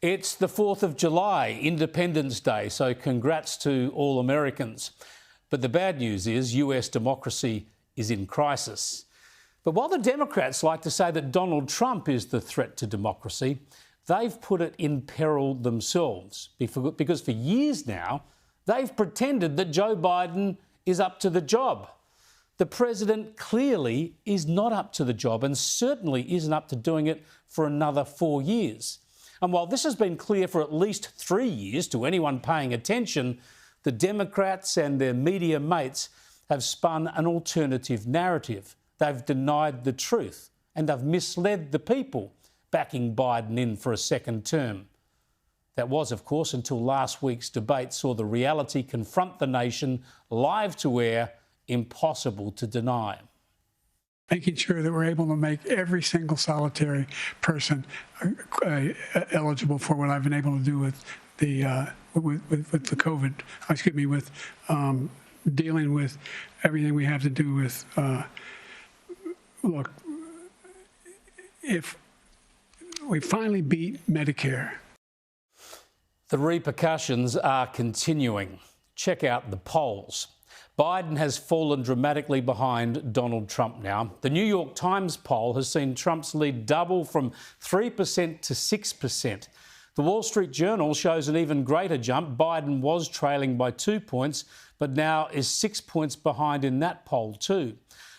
It's the 4th of July, Independence Day, so congrats to all Americans. But the bad news is US democracy is in crisis. But while the Democrats like to say that Donald Trump is the threat to democracy, they've put it in peril themselves because for years now, they've pretended that Joe Biden is up to the job. The president clearly is not up to the job and certainly isn't up to doing it for another 4 years. And while this has been clear for at least 3 years to anyone paying attention, the Democrats and their media mates have spun an alternative narrative. They've denied the truth and they've misled the people backing Biden in for a second term. That was, of course, until last week's debate saw the reality confront the nation live to air, impossible to deny. Making sure that we're able to make every single solitary person eligible for what I've been able to do with the COVID. With dealing with everything we have to do with. Look, if we finally beat Medicare, the repercussions are continuing. Check out the polls. Biden has fallen dramatically behind Donald Trump now. The New York Times poll has seen Trump's lead double from 3% to 6%. The Wall Street Journal shows an even greater jump. Biden was trailing by 2 points, but now is 6 points behind in that poll too.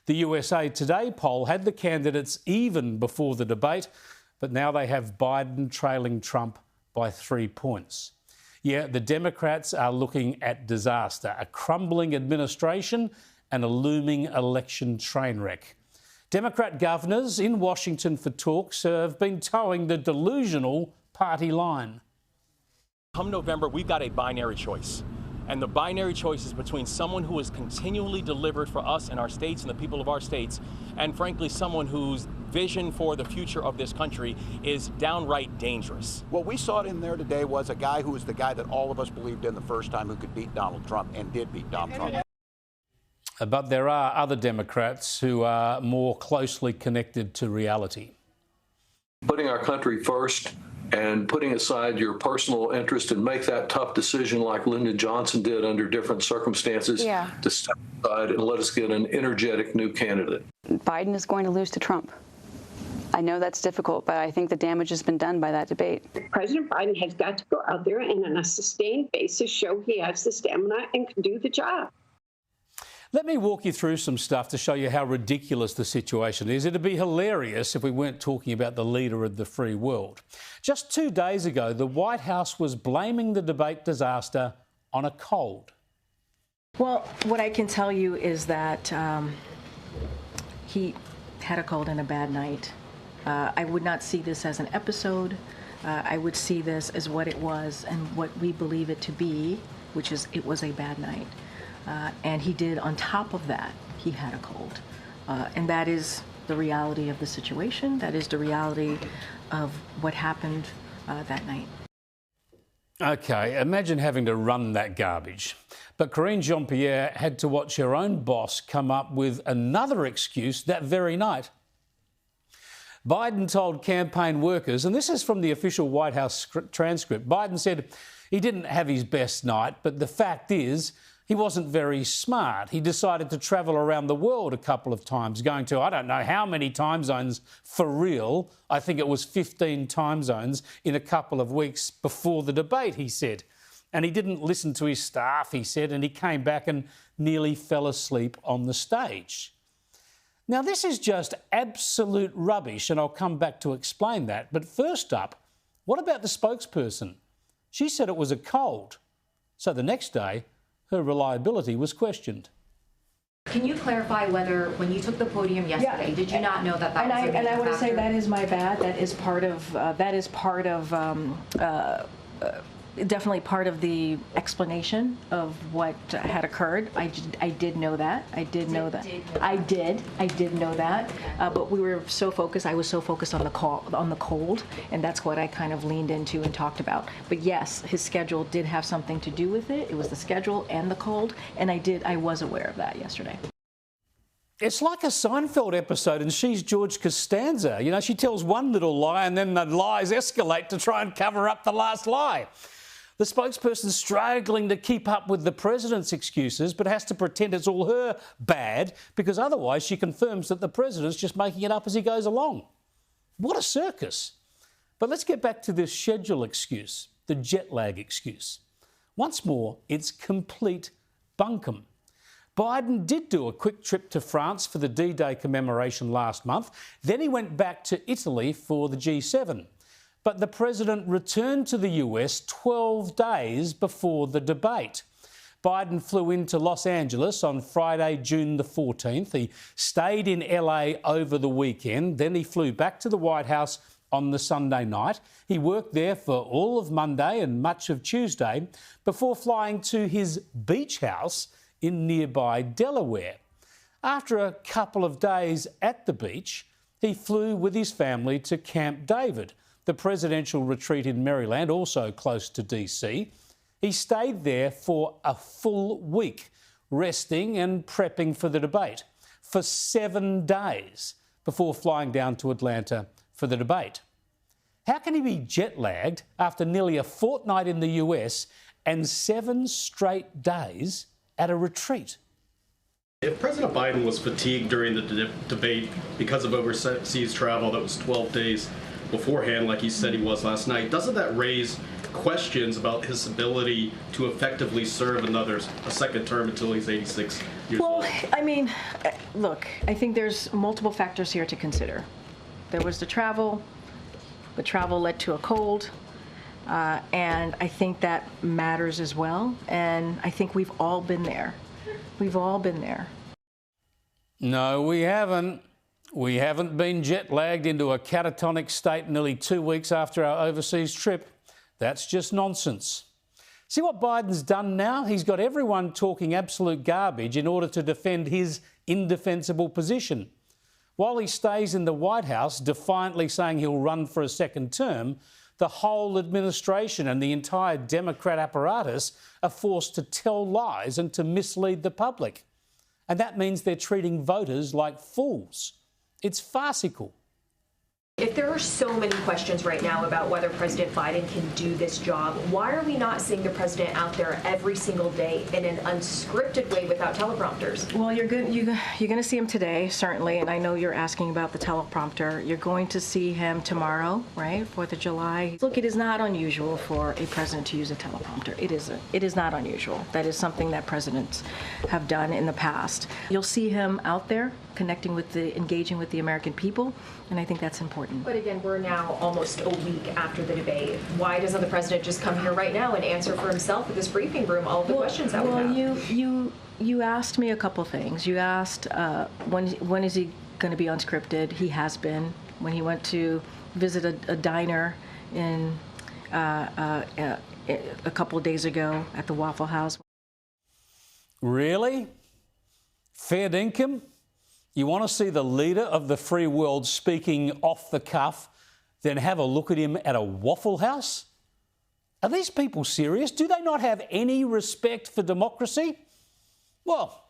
The USA Today poll had the candidates even before the debate, but now they have Biden trailing Trump by 3 points. Yeah, the Democrats are looking at disaster, a crumbling administration and a looming election train wreck. Democrat governors in Washington for talks have been towing the delusional party line. Come November, we've got a binary choice. And the binary choice is between someone who has continually delivered for us and our states and the people of our states, and frankly, someone whose vision for the future of this country is downright dangerous. What we saw in there today was a guy who was the guy that all of us believed in the first time who could beat Donald Trump and did beat Donald Trump. But there are other Democrats who are more closely connected to reality. Putting our country first and putting aside your personal interest and make that tough decision like Lyndon Johnson did under different circumstances to step aside and let us get an energetic new candidate. Biden is going to lose to Trump. I know that's difficult, but I think the damage has been done by that debate. President Biden has got to go out there and on a sustained basis show he has the stamina and can do the job. Let me walk you through some stuff to show you how ridiculous the situation is. It'd be hilarious if we weren't talking about the leader of the free world. Just 2 days ago, the White House was blaming the debate disaster on a cold. Well, what I can tell you is that he had a cold and a bad night. I would not see this as an episode. I would see this as what it was and what we believe it to be, which is it was a bad night. And he did, on top of that, he had a cold. And that is the reality of the situation. That is the reality of what happened that night. OK, imagine having to run that garbage. But Karine Jean-Pierre had to watch her own boss come up with another excuse that very night. Biden told campaign workers, and this is from the official White House transcript, Biden said he didn't have his best night, but the fact is he wasn't very smart. He decided to travel around the world a couple of times, going to I don't know how many time zones for real. I think it was 15 time zones in a couple of weeks before the debate, he said. And he didn't listen to his staff, he said, and he came back and nearly fell asleep on the stage. Now, this is just absolute rubbish, and I'll come back to explain that. But first up, what about the spokesperson? She said it was a cold. So the next day, her reliability was questioned. Can you clarify whether, when you took the podium yesterday, did you not know that that was a major And I want to say factor? that is my bad. That is definitely part of the explanation of what had occurred. I did know that. I did know that. I did know that. But we were so focused. I was so focused on the cold, and that's what I kind of leaned into and talked about. But yes, his schedule did have something to do with it. It was the schedule and the cold, and I was aware of that yesterday. It's like a Seinfeld episode, and she's George Costanza. You know, she tells one little lie and then the lies escalate to try and cover up the last lie. The spokesperson's struggling to keep up with the president's excuses, but has to pretend it's all her bad because otherwise she confirms that the president's just making it up as he goes along. What a circus. But let's get back to this schedule excuse, the jet lag excuse. Once more, it's complete bunkum. Biden did do a quick trip to France for the D-Day commemoration last month. Then he went back to Italy for the G7. But the president returned to the US 12 days before the debate. Biden flew into Los Angeles on Friday, June the 14th. He stayed in LA over the weekend. Then he flew back to the White House on the Sunday night. He worked there for all of Monday and much of Tuesday before flying to his beach house in nearby Delaware. After a couple of days at the beach, he flew with his family to Camp David, the presidential retreat in Maryland, also close to DC. He stayed there for a full week, resting and prepping for the debate, for 7 days before flying down to Atlanta for the debate. How can he be jet-lagged after nearly a fortnight in the US and 7 straight days at a retreat? If President Biden was fatigued during the debate because of overseas travel that was 12 days beforehand, like he said he was last night, doesn't that raise questions about his ability to effectively serve a second term until he's 86 years old? Well, I mean, look, I think there's multiple factors here to consider. There was the travel led to a cold, and I think that matters as well, and I think we've all been there. We've all been there. No, we haven't. We haven't been jet-lagged into a catatonic state nearly 2 weeks after our overseas trip. That's just nonsense. See what Biden's done now? He's got everyone talking absolute garbage in order to defend his indefensible position. While he stays in the White House, defiantly saying he'll run for a second term, the whole administration and the entire Democrat apparatus are forced to tell lies and to mislead the public. And that means they're treating voters like fools. It's farcical. If there are so many questions right now about whether President Biden can do this job, why are we not seeing the president out there every single day in an unscripted way without teleprompters? Well, you're going to see him today, certainly, and I know you're asking about the teleprompter. You're going to see him tomorrow, right, 4th of July. Look, it is not unusual for a president to use a teleprompter. It isn't. It is not unusual. That is something that presidents have done in the past. You'll see him out there engaging with the American people, and I think that's important. But again, we're now almost a week after the debate. Why doesn't the president just come here right now and answer for himself at this briefing room all of the questions that we have? You asked me a couple things. You asked when is he going to be unscripted? He has been. When he went to visit a diner in a couple of days ago at the Waffle House. Really? Fair dinkum? You want to see the leader of the free world speaking off the cuff, then have a look at him at a Waffle House? Are these people serious? Do they not have any respect for democracy? Well,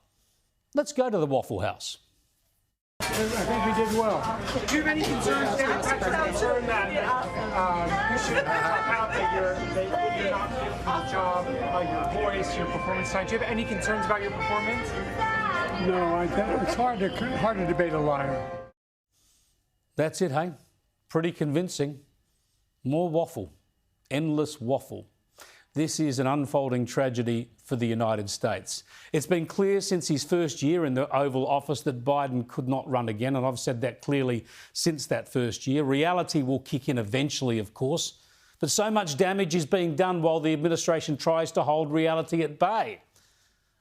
let's go to the Waffle House. I think we did well. Do you have any concerns that you should talk out that you're not fit for the job, your voice, your performance time? Do you have any concerns about your performance? No, it's hard to debate a liar. That's it, hey? Pretty convincing. More waffle. Endless waffle. This is an unfolding tragedy for the United States. It's been clear since his first year in the Oval Office that Biden could not run again, and I've said that clearly since that first year. Reality will kick in eventually, of course, but so much damage is being done while the administration tries to hold reality at bay.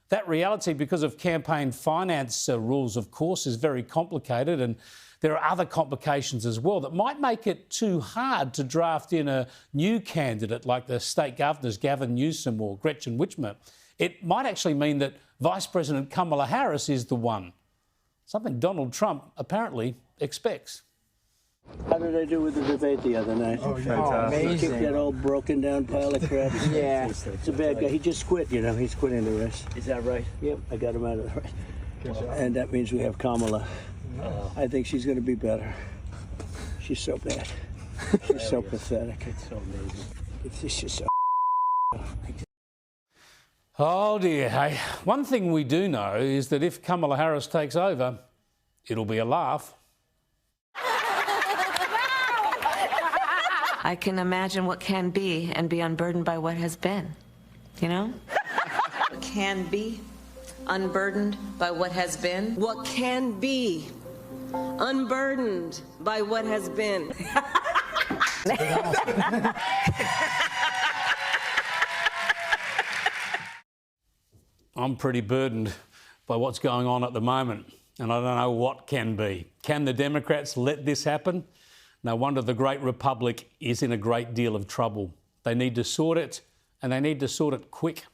That reality, because of campaign finance rules, of course, is very complicated, and there are other complications as well that might make it too hard to draft in a new candidate like the state governors Gavin Newsom or Gretchen Whitmer. It might actually mean that Vice President Kamala Harris is the one, something Donald Trump apparently expects. How did I do with the debate the other night? Oh, fantastic. He kicked that old broken down pile of crap. Yeah. It's a bad guy. He just quit, He's quitting the race. Is that right? Yep, I got him out of the race. And that means we have Kamala. I think she's going to be better. She's so bad. She's so pathetic. It's so amazing. It's just so. Oh dear, hey. One thing we do know is that if Kamala Harris takes over, it'll be a laugh. I can imagine what can be and be unburdened by what has been, you know? What can be unburdened by what has been. What can be unburdened by what has been. I'm pretty burdened by what's going on at the moment, and I don't know what can be. Can the Democrats let this happen? No wonder the great republic is in a great deal of trouble. They need to sort it, and they need to sort it quick.